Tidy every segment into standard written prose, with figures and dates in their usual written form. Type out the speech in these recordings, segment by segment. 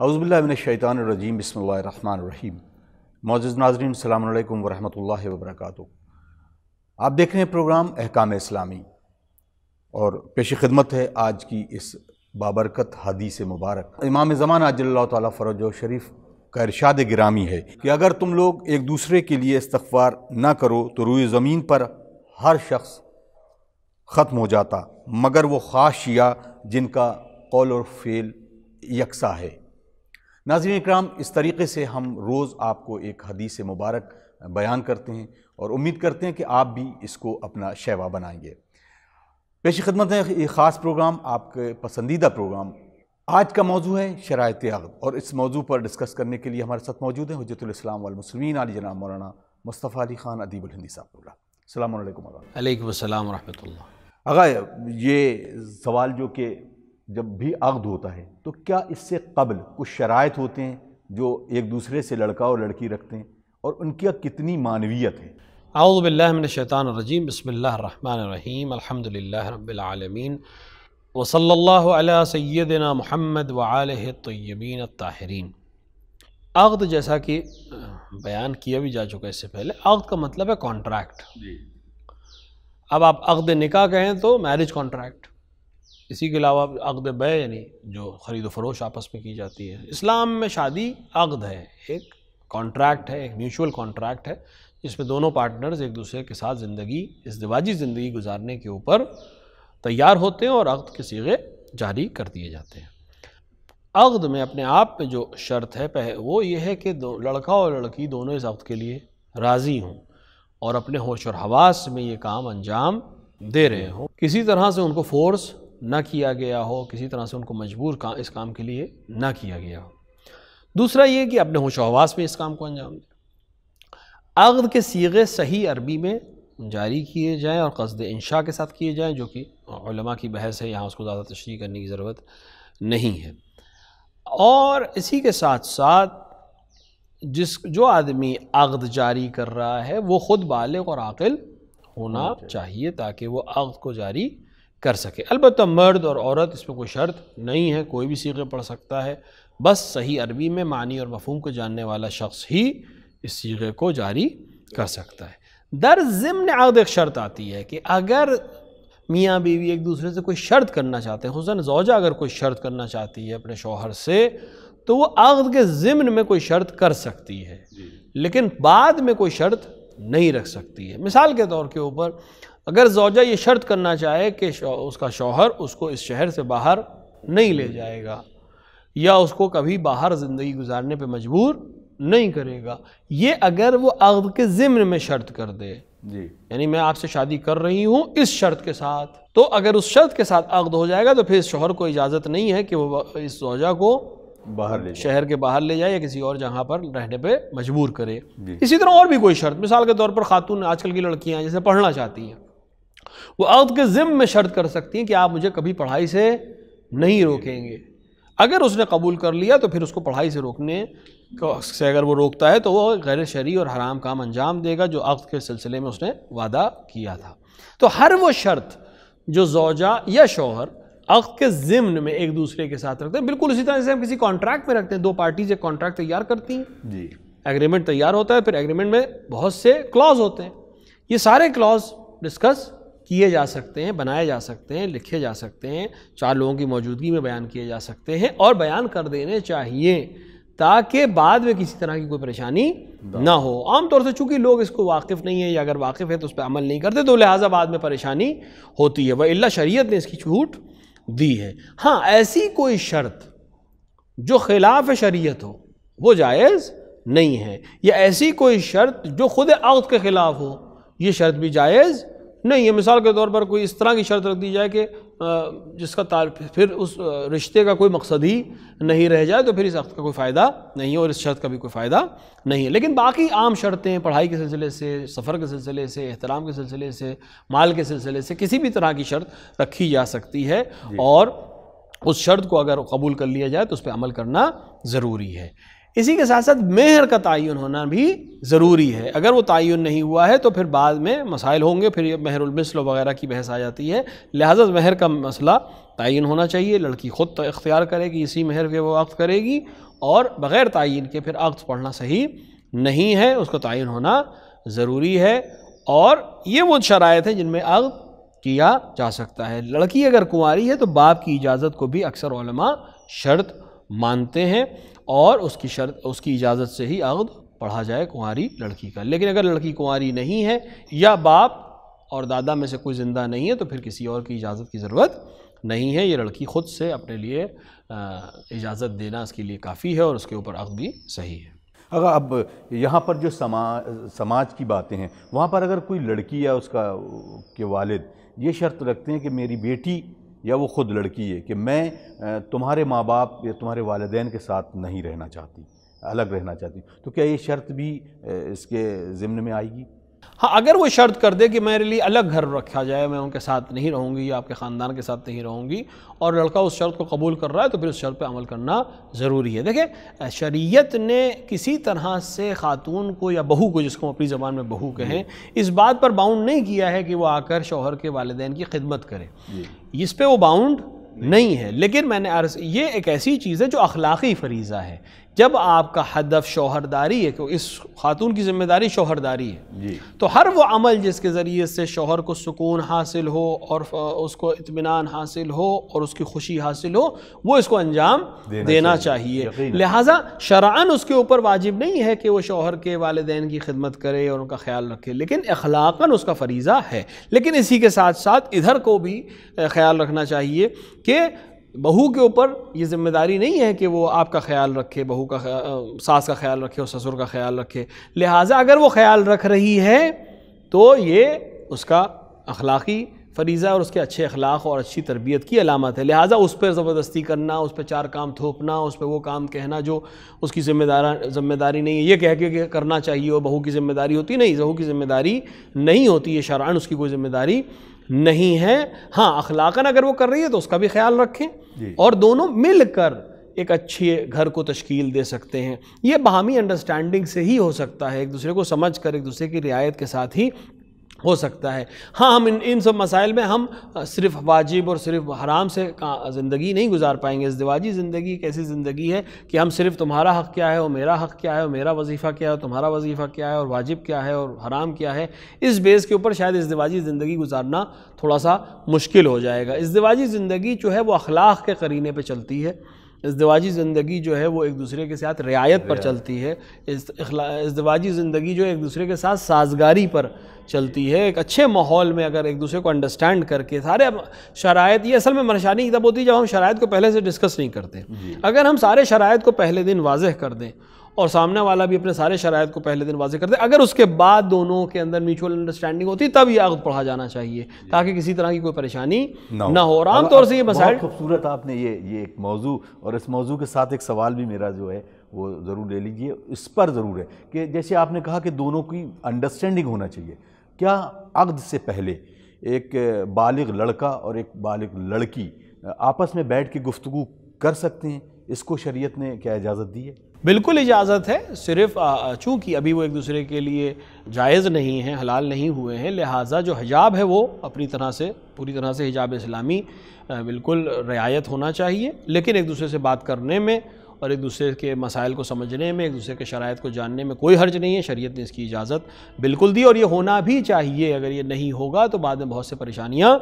اعوذ باللہ من الشیطان الرجیم، بسم اللہ الرحمن الرحیم۔ معزز ناظرین، السلام علیکم ورحمۃ اللہ وبرکاتہ۔ آپ دیکھ رہے ہیں پروگرام احکام اسلامی، اور پیش خدمت ہے آج کی اس بابرکت حدیث مبارک۔ امام زمانہ اجل اللہ تعالیٰ فرجہ شریف کا ارشاد گرامی ہے کہ اگر تم لوگ ایک دوسرے کے لیے استغفار نہ کرو تو روئے زمین پر ہر شخص ختم ہو جاتا مگر وہ خاص شیعہ جن کا قول اور فعل یکساں ہے۔ ناظرین اکرام، اس طریقے سے ہم روز آپ کو ایک حدیث مبارک بیان کرتے ہیں اور امید کرتے ہیں کہ آپ بھی اس کو اپنا شیوا بنائیں گے۔ پیش خدمت ہے یہ خاص پروگرام، آپ کے پسندیدہ پروگرام۔ آج کا موضوع ہے شرائط عقد، اور اس موضوع پر ڈسکس کرنے کے لیے ہمارے ساتھ موجود ہیں حجت الاسلام والمسلمین علی جناب مولانا مصطفى علی خان ادیب الہندی صاحب۔ السلام علیکم۔ علیکم السلام ورحمۃ اللہ۔ آغا، یہ سوال جو کہ جب بھی عقد ہوتا ہے تو کیا اس سے قبل کچھ شرائط ہوتے ہیں جو ایک دوسرے سے لڑکا اور لڑکی رکھتے ہیں، اور ان کی کتنی معنویت ہے؟ اعوذ باللہ من الشیطان الرجیم، بسم اللہ الرحمن الرحیم، الحمد للہ رب العالمین، وصلی اللہ علی سیدنا محمد وآلہ الطیبین الطاہرین۔ عقد جیسا کہ بیان کیا بھی جا چکا ہے اس سے پہلے، عقد کا مطلب ہے کانٹریکٹ۔ اب آپ عقد نکاح کہیں تو میرج کانٹریکٹ، اسی کے علاوہ عقد بیع یعنی جو خرید و فروش آپس میں کی جاتی ہے۔ اسلام میں شادی عقد ہے، ایک کانٹریکٹ ہے، ایک میوچول کانٹریکٹ ہے، جس میں دونوں پارٹنرز ایک دوسرے کے ساتھ زندگی، ازدواجی زندگی گزارنے کے اوپر تیار ہوتے ہیں اور عقد کے صیغے جاری کر دیے جاتے ہیں۔ عقد میں اپنے آپ میں جو شرط ہے وہ یہ ہے کہ لڑکا اور لڑکی دونوں اس عقد کے لیے راضی ہوں اور اپنے ہوش اور حواس میں یہ کام انجام دے رہے ہوں، کسی طرح سے ان کو فورس نہ کیا گیا ہو، کسی طرح سے ان کو مجبور اس کام کے لیے نہ کیا گیا ہو۔ دوسرا یہ کہ اپنے ہوش و حواس میں اس کام کو انجام دیں۔ عقد کے صیغے صحیح عربی میں جاری کیے جائیں اور قصد انشاء کے ساتھ کیے جائیں، جو کہ علماء کی بحث ہے، یہاں اس کو زیادہ تشریح کرنے کی ضرورت نہیں ہے۔ اور اسی کے ساتھ ساتھ جو آدمی عقد جاری کر رہا ہے وہ خود بالغ اور عاقل ہونا چاہیے تاکہ وہ عقد کو جاری کر سکے۔ البتہ مرد اور عورت اس میں کوئی شرط نہیں ہے، کوئی بھی صیغے پڑھ سکتا ہے، بس صحیح عربی میں معنی اور مفہوم کو جاننے والا شخص ہی اس صیغے کو جاری کر سکتا ہے۔ در ضمن عقد ایک شرط آتی ہے کہ اگر میاں بیوی ایک دوسرے سے کوئی شرط کرنا چاہتے ہیں، خصوصاً زوجہ اگر کوئی شرط کرنا چاہتی ہے اپنے شوہر سے، تو وہ عقد کے ضمن میں کوئی شرط کر سکتی ہے، لیکن بعد میں کوئی شرط نہیں رکھ سکتی ہے۔ مثال کے طور کے اوپر اگر زوجہ یہ شرط کرنا چاہے کہ اس کا شوہر اس کو اس شہر سے باہر نہیں لے جائے گا یا اس کو کبھی باہر زندگی گزارنے پہ مجبور نہیں کرے گا، یہ اگر وہ عقد کے ضمن میں شرط کر دے، یعنی میں آپ سے شادی کر رہی ہوں اس شرط کے ساتھ، تو اگر اس شرط کے ساتھ عقد ہو جائے گا تو پھر اس شوہر کو اجازت نہیں ہے کہ وہ اس زوجہ کو شہر کے باہر لے جائے یا کسی اور جہاں پر رہنے پہ مجبور کرے۔ اسی طرح اور بھی کوئی شرط، مثال کے طور پر خاتون آج کل کی لڑکیاں جیسے پڑھنا چاہتی ہیں، وہ عقد کے ضمن میں شرط کر سکتی ہیں کہ آپ مجھے کبھی پڑھائی سے نہیں روکیں گے۔ اگر اس نے قبول کر لیا تو پھر اس کو پڑھائی سے روکنے سے اگر وہ روکتا ہے تو وہ غیر شرعی اور حرام کام انجام دے گا جو عقد کے سلسلے میں اس نے وعدہ کیا تھا۔ تو ہر وہ شرط جو زوجہ یا شوہر عقد کے ضمن میں ایک دوسرے کے ساتھ رکھتے ہیں، بالکل اسی طرح سے ہم کسی کانٹریکٹ میں رکھتے ہیں، دو پارٹیز ایک کانٹریکٹ تیار کرتی ہیں، ایگریمنٹ تیار ہوتا ہے، پھر ایگریمنٹ میں بہت سے کلاز ہوتے ہیں، یہ سارے کلاز ڈسکس کیے جا سکتے ہیں، بنائے جا سکتے ہیں، لکھے جا سکتے ہیں، چار لوگوں کی موجودگی میں بیان کیے جا سکتے ہیں اور بیان کر دینے چاہیے تاکہ بعد میں کسی طرح کی کوئی پریشانی نہ ہو۔ عام طور سے چونکہ لوگ اس کو واقف نہیں ہیں یا اگر واقف ہے تو اس پہ عمل نہیں کرتے، تو لہٰذا بعد میں پریشانی ہوتی ہے، وَإِلَّا شریعت نے اس کی چھوٹ دی ہے۔ ہاں، ایسی کوئی شرط جو خلاف شریعت ہو وہ جائز نہیں ہے، یا ایسی کوئی شرط جو خود عقد کے خلاف ہو یہ شرط بھی جائز نہیں ہے۔ مثال کے طور پر کوئی اس طرح کی شرط رکھ دی جائے کہ جس کا پھر اس رشتے کا کوئی مقصد ہی نہیں رہ جائے، تو پھر اس عقد کا کوئی فائدہ نہیں ہے اور اس شرط کا بھی کوئی فائدہ نہیں ہے۔ لیکن باقی عام شرطیں پڑھائی کے سلسلے سے، سفر کے سلسلے سے، احترام کے سلسلے سے، مال کے سلسلے سے، کسی بھی طرح کی شرط رکھی جا سکتی ہے، اور اس شرط کو اگر قبول کر لیا جائے تو اس پہ عمل کرنا ضروری ہے۔ اسی کے ساتھ ساتھ مہر کا تعین ہونا بھی ضروری ہے، اگر وہ تعین نہیں ہوا ہے تو پھر بعد میں مسائل ہوں گے، پھر یہ مہر المثل وغیرہ کی بحث آ جاتی ہے، لہذا مہر کا مسئلہ تعین ہونا چاہیے، لڑکی خود اختیار کرے کہ اسی مہر پہ وہ عقد کرے گی، اور بغیر تعین کے پھر عقد پڑھنا صحیح نہیں ہے، اس کو تعین ہونا ضروری ہے۔ اور یہ وہ شرائط ہیں جن میں عقد کیا جا سکتا ہے۔ لڑکی اگر کنواری ہے تو باپ کی اجازت کو بھی اکثر علماء شرط مانتے ہیں، اور اس کی اجازت سے ہی عقد پڑھا جائے کنواری لڑکی کا۔ لیکن اگر لڑکی کنواری نہیں ہے یا باپ اور دادا میں سے کوئی زندہ نہیں ہے تو پھر کسی اور کی اجازت کی ضرورت نہیں ہے، یہ لڑکی خود سے اپنے لیے اجازت دینا اس کے لیے کافی ہے، اور اس کے اوپر عقد بھی صحیح ہے۔ اگر اب یہاں پر جو سماج کی باتیں ہیں، وہاں پر اگر کوئی لڑکی یا اس کے والد یہ شرط رکھتے ہیں کہ میری بیٹی یا وہ خود لڑکی ہے کہ میں تمہارے ماں باپ یا تمہارے والدین کے ساتھ نہیں رہنا چاہتی، الگ رہنا چاہتی، تو کیا یہ شرط بھی اس کے ضمن میں آئے گی؟ ہاں، اگر وہ شرط کر دے کہ میرے لیے الگ گھر رکھا جائے، میں ان کے ساتھ نہیں رہوں گی یا آپ کے خاندان کے ساتھ نہیں رہوں گی، اور لڑکا اس شرط کو قبول کر رہا ہے تو پھر اس شرط پہ عمل کرنا ضروری ہے۔ دیکھیں، شریعت نے کسی طرح سے خاتون کو یا بہو کو، جس کو اپنی زبان میں بہو کہیں، اس بات پر باؤنڈ نہیں کیا ہے کہ وہ آ کر شوہر کے والدین کی خدمت کرے، اس پہ وہ باؤنڈ نہیں ہے۔ لیکن میں نے یہ ایک ایسی چیز ہے جو اخلاقی فریضہ ہے۔ جب آپ کا ہدف شوہرداری ہے کہ اس خاتون کی ذمہ داری شوہرداری ہے، تو ہر وہ عمل جس کے ذریعے سے شوہر کو سکون حاصل ہو اور اس کو اطمینان حاصل ہو اور اس کی خوشی حاصل ہو، وہ اس کو انجام دینا چاہیے۔ لہٰذا شرعاً اس کے اوپر واجب نہیں ہے کہ وہ شوہر کے والدین کی خدمت کرے اور ان کا خیال رکھے، لیکن اخلاقاً اس کا فریضہ ہے۔ لیکن اسی کے ساتھ ساتھ ادھر کو بھی خیال رکھنا چاہیے کہ بہو کے اوپر یہ ذمہ داری نہیں ہے کہ وہ آپ کا خیال رکھے، بہو کا ساس کا خیال رکھے اور سسر کا خیال رکھے۔ لہٰذا اگر وہ خیال رکھ رہی ہے تو یہ اس کا اخلاقی فریضہ اور اس کے اچھے اخلاق اور اچھی تربیت کی علامت ہے۔ لہٰذا اس پہ زبردستی کرنا، اس پہ چار کام تھوپنا، اس پہ وہ کام کہنا جو اس کی ذمہ داری نہیں ہے، یہ کہہ کے کہ کرنا چاہیے وہ بہو کی ذمہ داری ہوتی نہیں، بہو کی ذمہ داری نہیں ہوتی ہے، شرعاً اس کی کوئی ذمہ داری نہیں ہے۔ ہاں، اخلاقاً اگر وہ کر رہی ہے تو اس کا بھی خیال رکھیں، اور دونوں مل کر ایک اچھے گھر کو تشکیل دے سکتے ہیں۔ یہ باہمی انڈرسٹینڈنگ سے ہی ہو سکتا ہے، ایک دوسرے کو سمجھ کر، ایک دوسرے کی رعایت کے ساتھ ہی ہو سکتا ہے۔ ہاں، ہم ان سب مسائل میں ہم صرف واجب اور صرف حرام سے زندگی نہیں گزار پائیں گے۔ ازدواجی زندگی ایک ایسی زندگی ہے کہ ہم صرف تمہارا حق کیا ہے اور میرا حق کیا ہے اور میرا وظیفہ کیا ہے اور تمہارا وظیفہ کیا ہے اور واجب کیا ہے اور حرام کیا ہے، اس بیس کے اوپر شاید ازدواجی زندگی گزارنا تھوڑا سا مشکل ہو جائے گا۔ ازدواجی زندگی جو ہے وہ اخلاق کے قرینے پہ چلتی ہے، ازدواجی زندگی جو ہے وہ ایک دوسرے کے ساتھ رعایت پر چلتی ہے، ازدواجی زندگی جو ایک دوسرے کے ساتھ سازگاری پر چلتی ہے۔ ایک اچھے ماحول میں اگر ایک دوسرے کو انڈرسٹینڈ کر کے سارے شرائط، یہ اصل میں پریشانی تب ہوتی ہے جب ہم شرائط کو پہلے سے ڈسکس نہیں کرتے۔ اگر ہم سارے شرائط کو پہلے دن واضح کر دیں اور سامنے والا بھی اپنے سارے شرائط کو پہلے دن واضح کر دے، اگر اس کے بعد دونوں کے اندر میوچول انڈرسٹینڈنگ ہوتی تب یہ عقد پڑھا جانا چاہیے تاکہ کسی طرح کی کوئی پریشانی نہ ہو۔ اور عام طور سے یہ مسائل، بہت خوبصورت آپ نے یہ ایک موضوع، اور اس موضوع کے ساتھ ایک سوال بھی میرا جو ہے وہ ضرور لے لیجئے، اس پر ضرور ہے کہ جیسے آپ نے کہا کہ دونوں کی انڈرسٹینڈنگ ہونا چاہیے، کیا عقد سے پہلے ایک بالغ لڑکا اور ایک بالغ لڑکی آپس میں بیٹھ کے گفتگو کر سکتے ہیں؟ اس کو شریعت نے کیا اجازت دی ہے؟ بالکل اجازت ہے، صرف چونکہ ابھی وہ ایک دوسرے کے لیے جائز نہیں ہیں، حلال نہیں ہوئے ہیں، لہٰذا جو حجاب ہے وہ اپنی طرح سے پوری طرح سے حجاب اسلامی بالکل رعایت ہونا چاہیے، لیکن ایک دوسرے سے بات کرنے میں اور ایک دوسرے کے مسائل کو سمجھنے میں، ایک دوسرے کے شرائط کو جاننے میں کوئی حرج نہیں ہے۔ شریعت نے اس کی اجازت بالکل دی، اور یہ ہونا بھی چاہیے۔ اگر یہ نہیں ہوگا تو بعد میں بہت سے پریشانیاں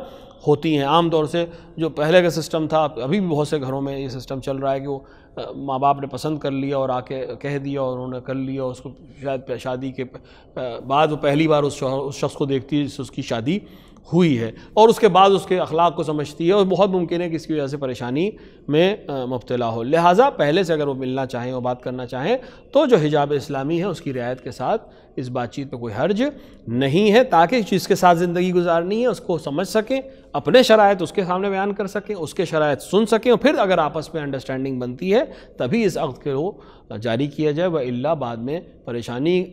ہوتی ہیں۔ عام طور سے جو پہلے کا سسٹم تھا، ابھی بھی بہت سے گھروں میں یہ سسٹم چل رہا ہے کہ وہ ماں باپ نے پسند کر لیا اور آ کے کہہ دیا اور انہوں نے کر لیا، اس کو شاید شادی کے بعد وہ پہلی بار اس شخص کو دیکھتی ہے جس سے اس کی شادی ہوئی ہے، اور اس کے بعد اس کے اخلاق کو سمجھتی ہے، اور بہت ممکن ہے کہ اس کی وجہ سے پریشانی میں مبتلا ہو۔ لہٰذا پہلے سے اگر وہ ملنا چاہیں اور بات کرنا چاہیں تو جو حجاب اسلامی ہے اس کی رعایت کے ساتھ اس بات چیت پہ کوئی حرج نہیں ہے، تاکہ جس کے ساتھ زندگی گزارنی ہے اس کو سمجھ سکیں، اپنے شرائط اس کے سامنے بیان کر سکیں، اس کے شرائط سن سکیں، اور پھر اگر آپس میں انڈرسٹینڈنگ بنتی ہے تبھی اس عقد کو جاری کیا جائے، وإلا بعد میں پریشانی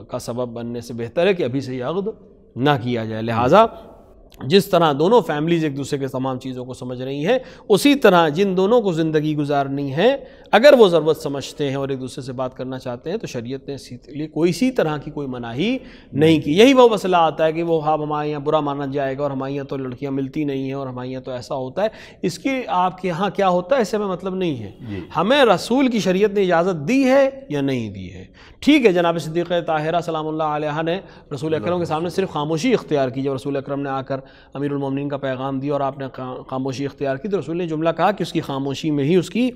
کا سبب بننے سے بہتر ہے کہ ابھی سے یہ عقد نہ کیا جائے۔ لہٰذا جس طرح دونوں فیملیز ایک دوسرے کے تمام چیزوں کو سمجھ رہی ہیں، اسی طرح جن دونوں کو زندگی گزارنی ہے اگر وہ ضرورت سمجھتے ہیں اور ایک دوسرے سے بات کرنا چاہتے ہیں تو شریعت نے اسی لیے کوئی طرح کی کوئی مناہی نہیں کی۔ یہی وہ مسئلہ آتا ہے کہ وہ ہمارے یہاں برا مانا جائے گا اور ہمارے یہاں تو لڑکیاں ملتی نہیں ہیں اور ہمارے یہاں تو ایسا ہوتا ہے، اس کی آپ کے یہاں کیا ہوتا ہے اس سے ہمیں مطلب نہیں ہے۔ ہمیں رسول کی شریعت نے اجازت دی ہے یا نہیں دی ہے؟ ٹھیک ہے، جناب صدیقہ طاہرہ سلام اللہ علیہ نے رسول اکرم کے سامنے صرف خاموشی اختیار کی۔ جب رسول اکرم نے آ کر امیر المومنین کا پیغام دیا اور آپ نے خاموشی اختیار کی تو رسول نے جملہ کہا کہ اس کی خاموشی میں ہی اس کی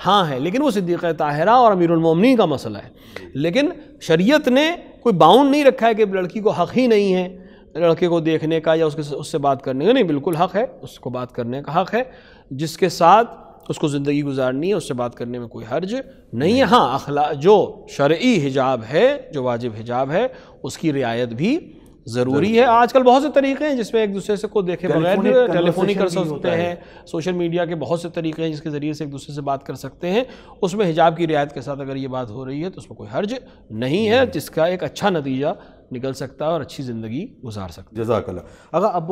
ہاں ہے، لیکن وہ صدیقہ طاہرہ اور امیر المومنین کا مسئلہ ہے۔ لیکن شریعت نے کوئی باؤنڈ نہیں رکھا ہے کہ لڑکی کو حق ہی نہیں ہے لڑکے کو دیکھنے کا یا اس سے بات کرنے کا، نہیں، بالکل حق ہے، اس کو بات کرنے کا حق ہے، جس کے ساتھ اس کو زندگی گزارنی ہے اس سے بات کرنے میں کوئی حرج نہیں ہے۔ ہاں جو شرعی حجاب ہے، جو واجب حجاب ہے، اس کی رعایت بھی ضروری ہے۔ آج کل بہت سے طریقے ہیں جس میں ایک دوسرے سے کو دیکھے بغیر ٹیلی فونی کر سکتے ہیں، سوشل میڈیا کے بہت سے طریقے ہیں جس کے ذریعے سے ایک دوسرے سے بات کر سکتے ہیں، اس میں حجاب کی رعایت کے ساتھ اگر یہ بات ہو رہی ہے تو اس میں کوئی حرج نہیں ہے، جس کا ایک اچھا نتیجہ نکل سکتا ہے اور اچھی زندگی گزار سکتا ہے۔ جزاک اللہ۔ اگر اب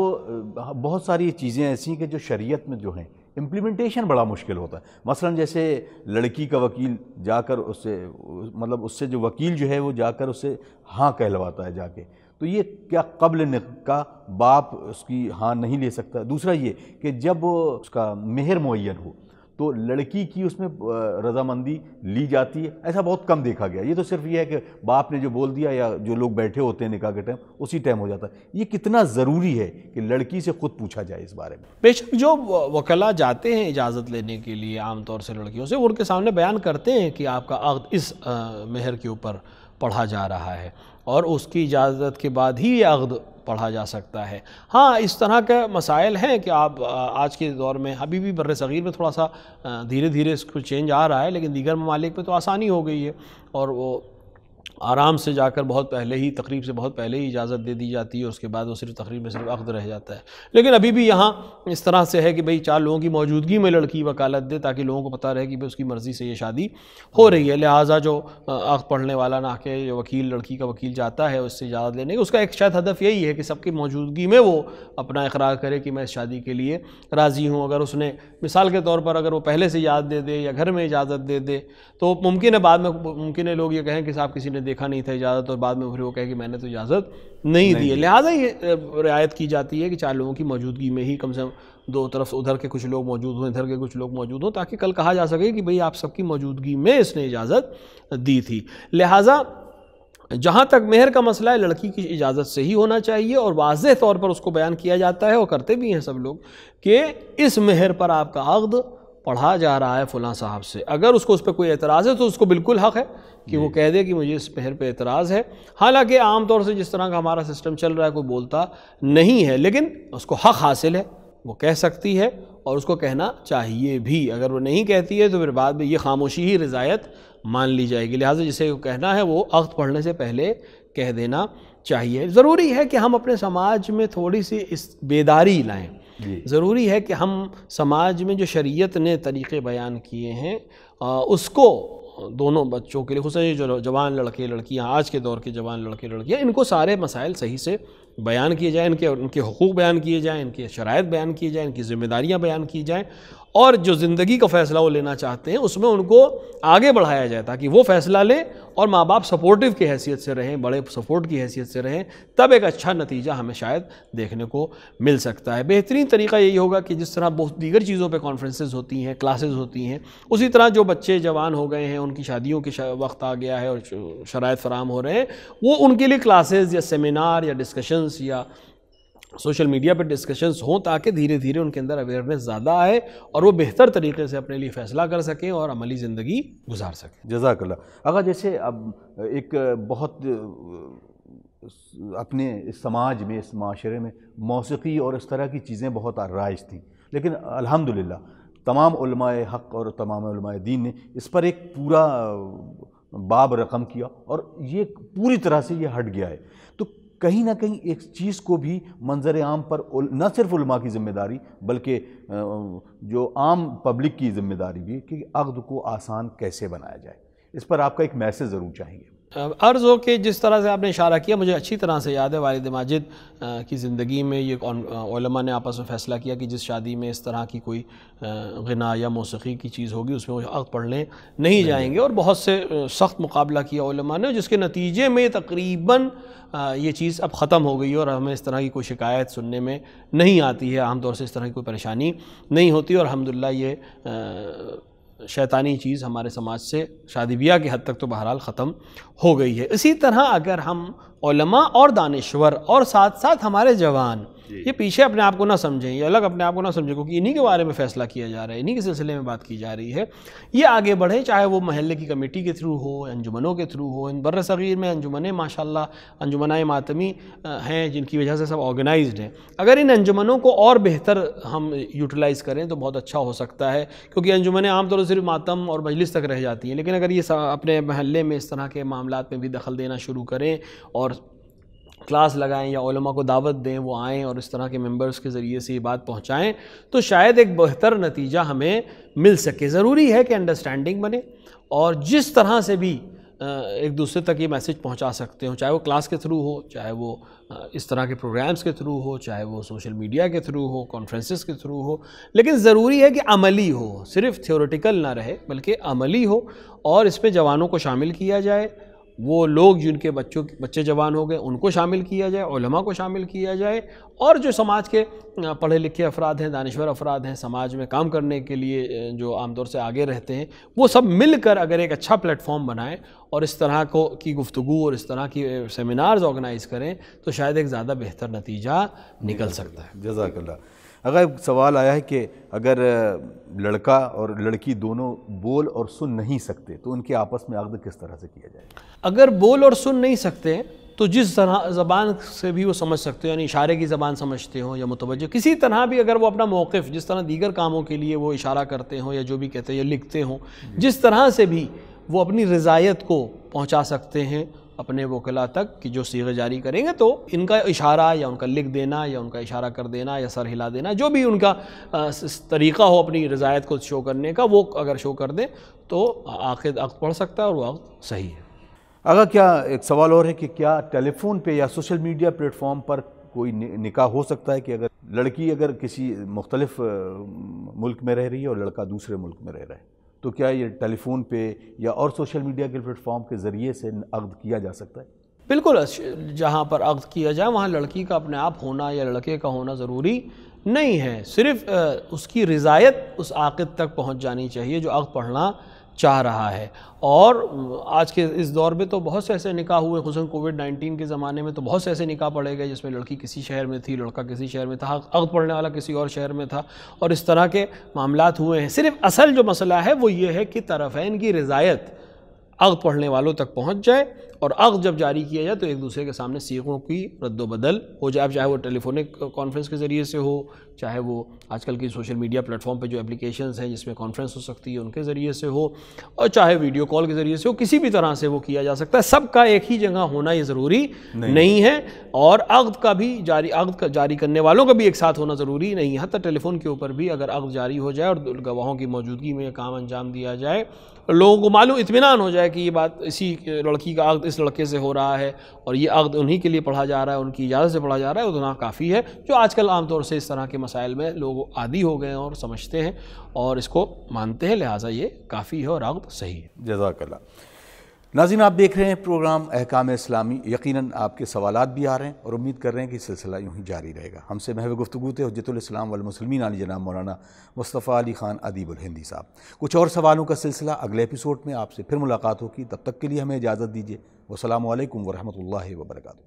بہت ساری چیزیں ایسی ہیں کہ جو شریعت میں جو ہیں امپلیمنٹیشن بڑا مشکل ہوتا ہے، مثلا جیسے لڑکی کا وکیل جا کر اس سے جو وکیل جو ہے وہ جا کر اس سے ہاں کہلواتا ہے جا کے، تو یہ کیا قبل نکاح باپ اس کی ہاں نہیں لے سکتا؟ دوسرا یہ کہ جب اس کا مہر معین ہو تو لڑکی کی اس میں رضامندی لی جاتی ہے، ایسا بہت کم دیکھا گیا۔ یہ تو صرف یہ ہے کہ باپ نے جو بول دیا یا جو لوگ بیٹھے ہوتے ہیں نکاح کے ٹائم اسی ٹائم ہو جاتا ہے۔ یہ کتنا ضروری ہے کہ لڑکی سے خود پوچھا جائے اس بارے میں؟ بے شک جو وکلاء جاتے ہیں اجازت لینے کے لیے عام طور سے لڑکیوں سے، ان کے سامنے بیان کرتے ہیں کہ آپ کا عقد اس مہر کے اوپر پڑھا جا رہا ہے اور اس کی اجازت کے بعد ہی یہ عقد پڑھا جا سکتا ہے۔ ہاں اس طرح کے مسائل ہیں کہ آپ آج کے دور میں ابھی بھی بر صغیر میں تھوڑا سا دھیرے دھیرے اس کو چینج آ رہا ہے، لیکن دیگر ممالک میں تو آسانی ہو گئی ہے اور وہ آرام سے جا کر بہت پہلے ہی تقریب سے بہت پہلے ہی اجازت دے دی جاتی ہے، اس کے بعد وہ صرف تقریب میں صرف عقد رہ جاتا ہے۔ لیکن ابھی بھی یہاں اس طرح سے ہے کہ بھئی 4 لوگوں کی موجودگی میں لڑکی وکالت دے تاکہ لوگوں کو پتہ رہے کہ اس کی مرضی سے یہ شادی ہو رہی ہے، لہٰذا جو عقد پڑھنے والا نہ کہ جو وکیل لڑکی کا وکیل جاتا ہے اس سے اجازت لینے کا، اس کا ایک شاید ہدف یہی ہے کہ سب کی موجودگی میں وہ اپنا اقرار کرے کہ میں اس شادی کے لیے راضی ہوں۔ اگر اس نے مثال کے طور پر اگر وہ پہلے سے اجازت دے دے یا گھر میں اجازت دے دے تو ممکن ہے بعد میں ممکن ہے لوگ یہ کہیں کہ صاحب کسی نے دیکھا نہیں تھا اجازت، اور بعد میں پھر وہ کہے کہ میں نے تو اجازت نہیں دی ہے۔ لہٰذا یہ رعایت کی جاتی ہے کہ 4 لوگوں کی موجودگی میں ہی کم سے کم 2 طرف ادھر کے کچھ لوگ موجود ہوں ادھر کے کچھ لوگ موجود ہوں، تاکہ کل کہا جا سکے کہ بھئی آپ سب کی موجودگی میں اس نے اجازت دی تھی۔ لہٰذا جہاں تک مہر کا مسئلہ ہے لڑکی کی اجازت سے ہی ہونا چاہیے، اور واضح طور پر اس کو بیان کیا جاتا ہے اور کرتے بھی ہیں سب لوگ کہ اس مہر پر آپ کا عقد پڑھا جا رہا ہے فلاں صاحب سے۔ اگر اس کو اس پہ کوئی اعتراض ہے تو اس کو بالکل حق ہے کہ وہ کہہ دے کہ مجھے اس مہر پہ اعتراض ہے۔ حالانکہ عام طور سے جس طرح کا ہمارا سسٹم چل رہا ہے کوئی بولتا نہیں ہے، لیکن اس کو حق حاصل ہے، وہ کہہ سکتی ہے اور اس کو کہنا چاہیے بھی۔ اگر وہ نہیں کہتی ہے تو پھر بعد میں یہ خاموشی ہی رضایت مان لی جائے گی، لہٰذا جسے کہنا ہے وہ عقد پڑھنے سے پہلے کہہ دینا چاہیے۔ ضروری ہے کہ ہم اپنے سماج میں تھوڑی سی اس بیداری لائیں، ضروری ہے کہ ہم سماج میں جو شریعت نے طریقے بیان کیے ہیں اس کو دونوں بچوں کے لیے، خصوصاً جو جوان لڑکے لڑکیاں آج کے دور کے جوان لڑکے لڑکیاں، ان کو سارے مسائل صحیح سے بیان کیے جائیں، ان کے حقوق بیان کیے جائیں، ان کے شرائط بیان کیے جائیں، ان کی ذمہ داریاں بیان کی جائیں، اور جو زندگی کا فیصلہ وہ لینا چاہتے ہیں اس میں ان کو آگے بڑھایا جائے تاکہ وہ فیصلہ لیں اور ماں باپ سپورٹیو کی حیثیت سے رہیں، بڑے سپورٹ کی حیثیت سے رہیں، تب ایک اچھا نتیجہ ہمیں شاید دیکھنے کو مل سکتا ہے۔ بہترین طریقہ یہی ہوگا کہ جس طرح بہت دیگر چیزوں پہ کانفرنسز ہوتی ہیں، کلاسز ہوتی ہیں، اسی طرح جو بچے جوان ہو گئے ہیں، ان کی شادیوں کے وقت آ گیا ہے اور شرائط فراہم ہو رہے ہیں، وہ ان کے لیے کلاسز یا سیمینار یا ڈسکشنز یا سوشل میڈیا پہ ڈسکشنز ہوں تاکہ دھیرے دھیرے ان کے اندر اویئرنیس زیادہ آئے اور وہ بہتر طریقے سے اپنے لیے فیصلہ کر سکیں اور عملی زندگی گزار سکیں۔ جزاک اللہ۔ اگر جیسے اب ایک بہت اپنے اس سماج میں، اس معاشرے میں موسیقی اور اس طرح کی چیزیں بہت رائج تھیں، لیکن الحمدللہ تمام علماء حق اور تمام علماء دین نے اس پر ایک پورا باب رقم کیا اور یہ پوری طرح سے یہ ہٹ گیا ہے۔ تو کہیں نہ کہیں ایک چیز کو بھی منظر عام پر نہ صرف علماء کی ذمہ داری بلکہ جو عام پبلک کی ذمہ داری بھی ہے کہ عقد کو آسان کیسے بنایا جائے، اس پر آپ کا ایک میسج ضرور چاہیں گے۔ عرض ہو کہ جس طرح سے آپ نے اشارہ کیا مجھے اچھی طرح سے یاد ہے والد ماجد کی زندگی میں یہ علماء نے آپس میں فیصلہ کیا کہ جس شادی میں اس طرح کی کوئی غنا یا موسیقی کی چیز ہوگی اس میں وہ عقد پڑھنے نہیں جائیں گے، اور بہت سے سخت مقابلہ کیا علماء نے، جس کے نتیجے میں تقریباً یہ چیز اب ختم ہو گئی اور ہمیں اس طرح کی کوئی شکایت سننے میں نہیں آتی ہے، عام طور سے اس طرح کی کوئی پریشانی نہیں ہوتی، اور الحمدللہ یہ شیطانی چیز ہمارے سماج سے شادی بیاہ کی حد تک تو بہرحال ختم ہو گئی ہے۔ اسی طرح اگر ہم علماء اور دانشور اور ساتھ ساتھ ہمارے جوان یہ پیچھے اپنے آپ کو نہ سمجھیں، یہ الگ اپنے آپ کو نہ سمجھیں، کیونکہ انہی کے بارے میں فیصلہ کیا جا رہا ہے، انہی کے سلسلے میں بات کی جا رہی ہے، یہ آگے بڑھیں، چاہے وہ محلے کی کمیٹی کے تھرو ہو، انجمنوں کے تھرو ہو۔ ان بر صغیر میں انجمنیں ماشاءاللہ انجمنائے ماتمی ہیں جن کی وجہ سے سب آرگنائزڈ ہیں، اگر ان انجمنوں کو اور بہتر ہم یوٹیلائز کریں تو بہت اچھا ہو سکتا ہے، کیونکہ انجمنیں عام طور سے صرف ماتم اور مجلس تک رہ جاتی ہیں، لیکن اگر یہ اپنے محلے میں اس طرح کے معاملات میں بھی دخل دینا شروع کریں اور کلاس لگائیں یا علماء کو دعوت دیں، وہ آئیں اور اس طرح کے ممبرز کے ذریعے سے یہ بات پہنچائیں تو شاید ایک بہتر نتیجہ ہمیں مل سکے۔ ضروری ہے کہ انڈرسٹینڈنگ بنے، اور جس طرح سے بھی ایک دوسرے تک یہ میسج پہنچا سکتے ہوں، چاہے وہ کلاس کے تھرو ہو، چاہے وہ اس طرح کے پروگرامز کے تھرو ہو، چاہے وہ سوشل میڈیا کے تھرو ہو، کانفرنسز کے تھرو ہو، لیکن ضروری ہے کہ عملی ہو، صرف تھیوریٹیکل نہ رہے بلکہ عملی ہو، اور اس میں جوانوں کو شامل کیا جائے، وہ لوگ جن کے بچے جوان ہو گئے ان کو شامل کیا جائے، علماء کو شامل کیا جائے، اور جو سماج کے پڑھے لکھے افراد ہیں، دانشور افراد ہیں، سماج میں کام کرنے کے لیے جو عام طور سے آگے رہتے ہیں، وہ سب مل کر اگر ایک اچھا پلیٹ فارم بنائیں اور اس طرح کی گفتگو اور اس طرح کی سیمینارز آرگنائز کریں تو شاید ایک زیادہ بہتر نتیجہ نکل سکتا ہے۔ جزاک اللہ۔ اگر سوال آیا ہے کہ اگر لڑکا اور لڑکی دونوں بول اور سن نہیں سکتے تو ان کے آپس میں عقد کس طرح سے کیا جائے؟ اگر بول اور سن نہیں سکتے تو جس طرح زبان سے بھی وہ سمجھ سکتے ہو، یعنی اشارے کی زبان سمجھتے ہوں یا متوجہ کسی طرح بھی، اگر وہ اپنا موقف جس طرح دیگر کاموں کے لیے وہ اشارہ کرتے ہوں یا جو بھی کہتے ہیں یا لکھتے ہوں، جس طرح سے بھی وہ اپنی رضایت کو پہنچا سکتے ہیں اپنے وکلاء تک کہ جو صیغے جاری کریں گے، تو ان کا اشارہ یا ان کا لکھ دینا یا ان کا اشارہ کر دینا یا سر ہلا دینا، جو بھی ان کا طریقہ ہو اپنی رضایت کو شو کرنے کا، وہ اگر شو کر دیں تو عقد پڑھ سکتا ہے اور وہ عقد صحیح ہے۔ اگر کیا ایک سوال اور ہے کہ کیا ٹیلی فون پہ یا سوشل میڈیا پلیٹ فارم پر کوئی نکاح ہو سکتا ہے کہ اگر لڑکی کسی مختلف ملک میں رہ رہی ہے اور لڑکا دوسرے ملک میں رہ رہا ہے تو کیا یہ ٹیلی فون پہ یا اور سوشل میڈیا کے پلیٹ فارم کے ذریعے سے عقد کیا جا سکتا ہے؟ بالکل، جہاں پر عقد کیا جائے وہاں لڑکی کا اپنے آپ ہونا یا لڑکے کا ہونا ضروری نہیں ہے، صرف اس کی رضایت اس عاقد تک پہنچ جانی چاہیے جو عقد پڑھنا چاہ رہا ہے۔ اور آج کے اس دور میں تو بہت سے ایسے نکاح ہوئے، خصوصاً کووڈ-19 کے زمانے میں تو بہت سے ایسے نکاح پڑھے گئے جس میں لڑکی کسی شہر میں تھی، لڑکا کسی شہر میں تھا، عقد پڑھنے والا کسی اور شہر میں تھا، اور اس طرح کے معاملات ہوئے ہیں۔ صرف اصل جو مسئلہ ہے وہ یہ ہے کہ طرفین کی رضایت عقد پڑھنے والوں تک پہنچ جائے، اور عقد جب جاری کیا جائے تو ایک دوسرے کے سامنے صیغوں کی رد و بدل ہو جائے، چاہے وہ ٹیلی فونک کانفرنس کے ذریعے سے ہو، چاہے وہ آج کل کی سوشل میڈیا پلیٹ فارم پہ جو اپلیکیشنز ہیں جس میں کانفرنس ہو سکتی ہے ان کے ذریعے سے ہو، اور چاہے ویڈیو کال کے ذریعے سے ہو، کسی بھی طرح سے وہ کیا جا سکتا ہے۔ سب کا ایک ہی جگہ ہونا یہ ضروری نہیں ہے، اور عقد کا بھی عقد جاری کرنے والوں کا بھی ایک ساتھ ہونا ضروری نہیں ہے۔ حتیٰ ٹیلی فون کے اوپر بھی اگر عقد جاری ہو جائے اور گواہوں کی موجودگی میں کام انجام دیا جائے، لوگوں کو معلوم اطمینان ہو جائے کہ یہ بات اسی لڑکی کا عقد اس لڑکے سے ہو رہا ہے اور یہ عقد انہی کے لیے پڑھا جا رہا ہے، ان کی اجازت سے پڑھا جا رہا ہے، اتنا کافی ہے، جو آج کل عام طور سے اس طرح کے مسائل میں لوگ عادی ہو گئے ہیں اور سمجھتے ہیں اور اس کو مانتے ہیں، لہٰذا یہ کافی ہے اور عقد صحیح ہے۔ جزاک اللہ۔ ناظرین، آپ دیکھ رہے ہیں پروگرام احکام اسلامی۔ یقیناً آپ کے سوالات بھی آ رہے ہیں اور امید کر رہے ہیں کہ سلسلہ یوں ہی جاری رہے گا۔ ہم سے محو گفتگو تھے حجت الاسلام والمسلمین علی جناب مولانا مصطفى علی خان ادیب الہندی صاحب۔ کچھ اور سوالوں کا سلسلہ اگلے ایپیسوڈ میں آپ سے پھر ملاقات ہوگی، تب تک کے لیے ہمیں اجازت دیجیے۔ والسلام علیکم ورحمۃ اللہ وبرکاتہ۔